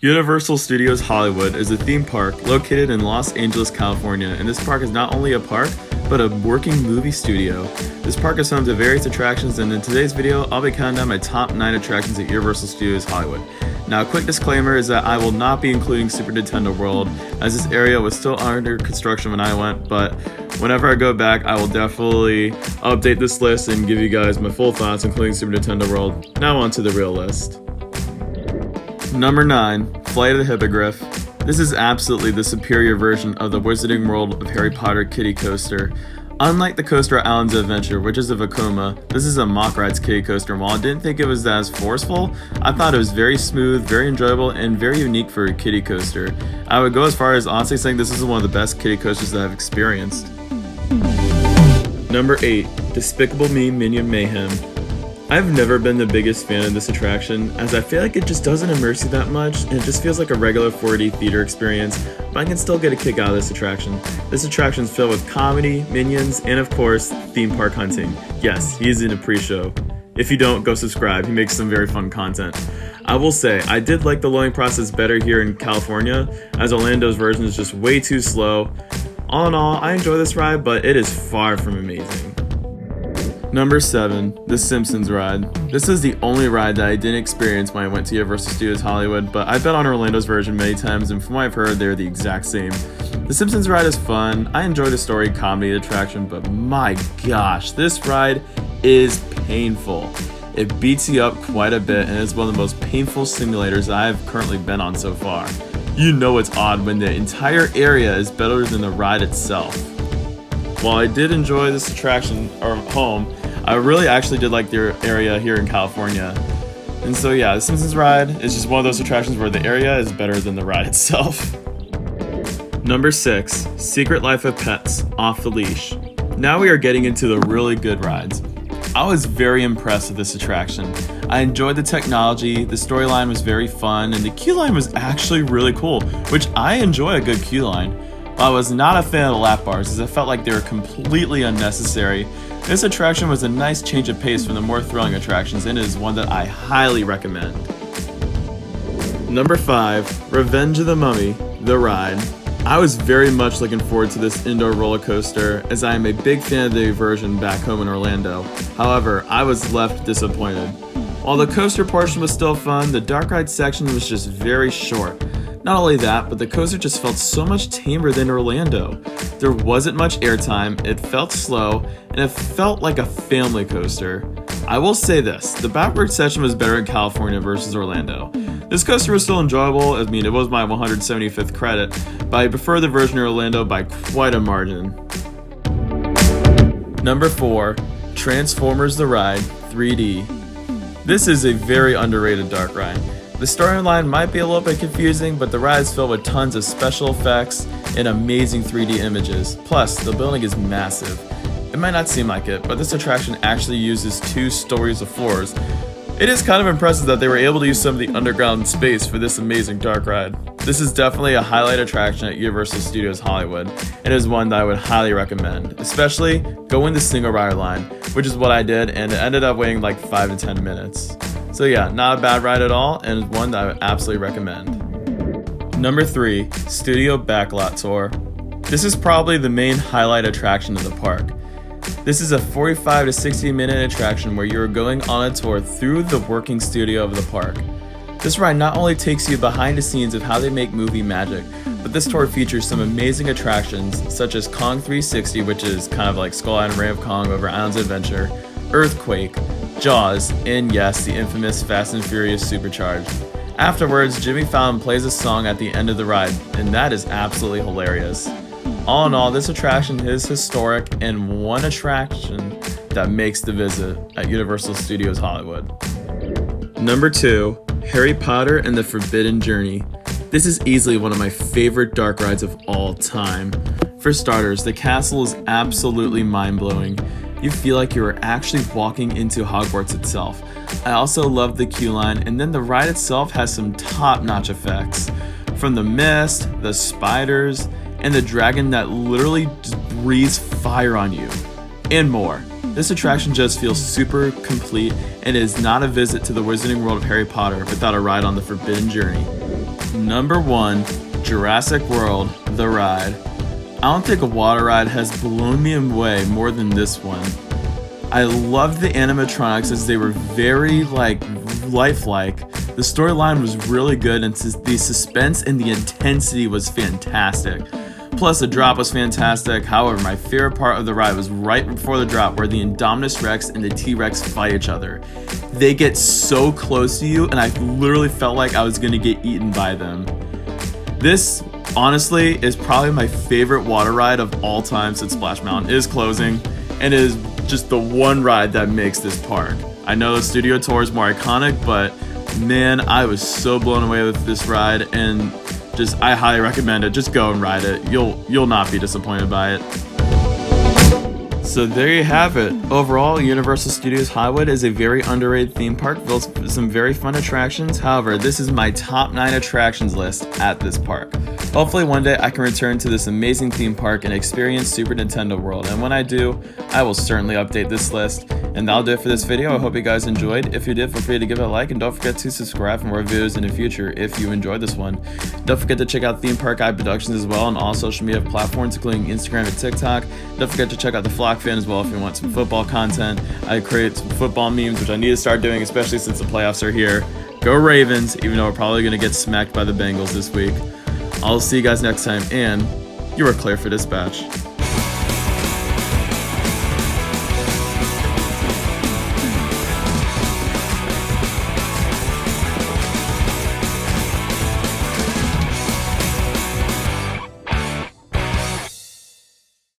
Universal Studios Hollywood is a theme park located in Los Angeles, California, and this park is not only a park, but a working movie studio. This park is home to various attractions, and in today's video, I'll be counting down my top 9 attractions at Universal Studios Hollywood. Now, a quick disclaimer is that I will not be including Super Nintendo World, as this area was still under construction when I went, but whenever I go back, I will definitely update this list and give you guys my full thoughts, including Super Nintendo World. Now on to the real list. Number 9, Flight of the Hippogriff. This is absolutely the superior version of the Wizarding World of Harry Potter kiddie coaster. Unlike the coaster at Islands of Adventure, which is a Vekoma, this is a Mock Rides kiddie coaster, and while I didn't think it was as forceful, I thought it was very smooth, very enjoyable, and very unique for a kiddie coaster. I would go as far as honestly saying this is one of the best kiddie coasters that I've experienced. Number 8, Despicable Me Minion Mayhem. I've never been the biggest fan of this attraction, as I feel like it just doesn't immerse you that much, and it just feels like a regular 4D theater experience, but I can still get a kick out of this attraction. This attraction is filled with comedy, minions, and of course, theme park hunting. Yes, he's in a pre-show. If you don't, go subscribe, he makes some very fun content. I will say, I did like the loading process better here in California, as Orlando's version is just way too slow. All in all, I enjoy this ride, but it is far from amazing. Number 7, The Simpsons Ride. This is the only ride that I didn't experience when I went to Universal Studios Hollywood, but I've been on Orlando's version many times, and from what I've heard, they're the exact same. The Simpsons Ride is fun. I enjoy the story comedy attraction, but my gosh, this ride is painful. It beats you up quite a bit, and is one of the most painful simulators I've currently been on so far. You know it's odd when the entire area is better than the ride itself. While I did enjoy this attraction or home, I really actually did like the area here in California. And so yeah, the Simpsons Ride is just one of those attractions where the area is better than the ride itself. Number 6, Secret Life of Pets Off the Leash. Now we are getting into the really good rides. I was very impressed with this attraction. I enjoyed the technology, the storyline was very fun, and the queue line was actually really cool, which I enjoy a good queue line. But I was not a fan of the lap bars, as I felt like they were completely unnecessary. This attraction was a nice change of pace from the more thrilling attractions, and it is one that I highly recommend. Number 5, Revenge of the Mummy, The Ride. I was very much looking forward to this indoor roller coaster, as I am a big fan of the version back home in Orlando. However, I was left disappointed. While the coaster portion was still fun, the dark ride section was just very short. Not only that, but the coaster just felt so much tamer than Orlando. There wasn't much airtime, it felt slow, and it felt like a family coaster. I will say this, the backward section was better in California versus Orlando. This coaster was still enjoyable, I mean it was my 175th credit, but I prefer the version in Orlando by quite a margin. Number 4, Transformers The Ride 3D. This is a very underrated dark ride. The storyline might be a little bit confusing, but the ride is filled with tons of special effects and amazing 3D images. Plus, the building is massive. It might not seem like it, but this attraction actually uses 2 stories of floors. It is kind of impressive that they were able to use some of the underground space for this amazing dark ride. This is definitely a highlight attraction at Universal Studios Hollywood, and is one that I would highly recommend. Especially, go in the single rider line, which is what I did, and it ended up waiting like 5 to 10 minutes. So yeah, not a bad ride at all, and one that I would absolutely recommend. Number 3, Studio Backlot Tour. This is probably the main highlight attraction of the park. This is a 45 to 60 minute attraction where you are going on a tour through the working studio of the park. This ride not only takes you behind the scenes of how they make movie magic, but this tour features some amazing attractions such as Kong 360, which is kind of like Skull Island Reign of Kong over Islands of Adventure, Earthquake, Jaws, and yes, the infamous Fast and Furious Supercharged. Afterwards, Jimmy Fallon plays a song at the end of the ride, and that is absolutely hilarious. All in all, this attraction is historic and one attraction that makes the visit at Universal Studios Hollywood. Number 2, Harry Potter and the Forbidden Journey. This is easily one of my favorite dark rides of all time. For starters, the castle is absolutely mind-blowing. You feel like you are actually walking into Hogwarts itself. I also love the queue line, and then the ride itself has some top-notch effects. From the mist, the spiders, and the dragon that literally just breathes fire on you, and more. This attraction just feels super complete and is not a visit to the Wizarding World of Harry Potter without a ride on the Forbidden Journey. Number 1, Jurassic World, The Ride. I don't think a water ride has blown me away more than this one. I loved the animatronics as they were very lifelike. The storyline was really good and the suspense and the intensity was fantastic. Plus the drop was fantastic. However, my favorite part of the ride was right before the drop where the Indominus Rex and the T-Rex fight each other. They get so close to you and I literally felt like I was gonna get eaten by them. This, honestly, is probably my favorite water ride of all time since Splash Mountain is closing, and it is just the one ride that makes this park. I know the studio tour is more iconic, but man, I was so blown away with this ride, and I highly recommend it. Just go and ride it. You'll not be disappointed by it. So there you have it. Overall, Universal Studios Hollywood is a very underrated theme park filled with some very fun attractions. However, this is my top 9 attractions list at this park. Hopefully one day I can return to this amazing theme park and experience Super Nintendo World, and when I do, I will certainly update this list. And that'll do it for this video. I hope you guys enjoyed. If you did, feel free to give it a like, and don't forget to subscribe for more videos in the future if you enjoyed this one. Don't forget to check out Theme Park Guide Productions as well on all social media platforms, including Instagram and TikTok. Don't forget to check out the Flock Fan as well if you want some football content. I create some football memes, which I need to start doing, especially since the playoffs are here. Go Ravens, even though we're probably going to get smacked by the Bengals this week. I'll see you guys next time, and you are clear for dispatch.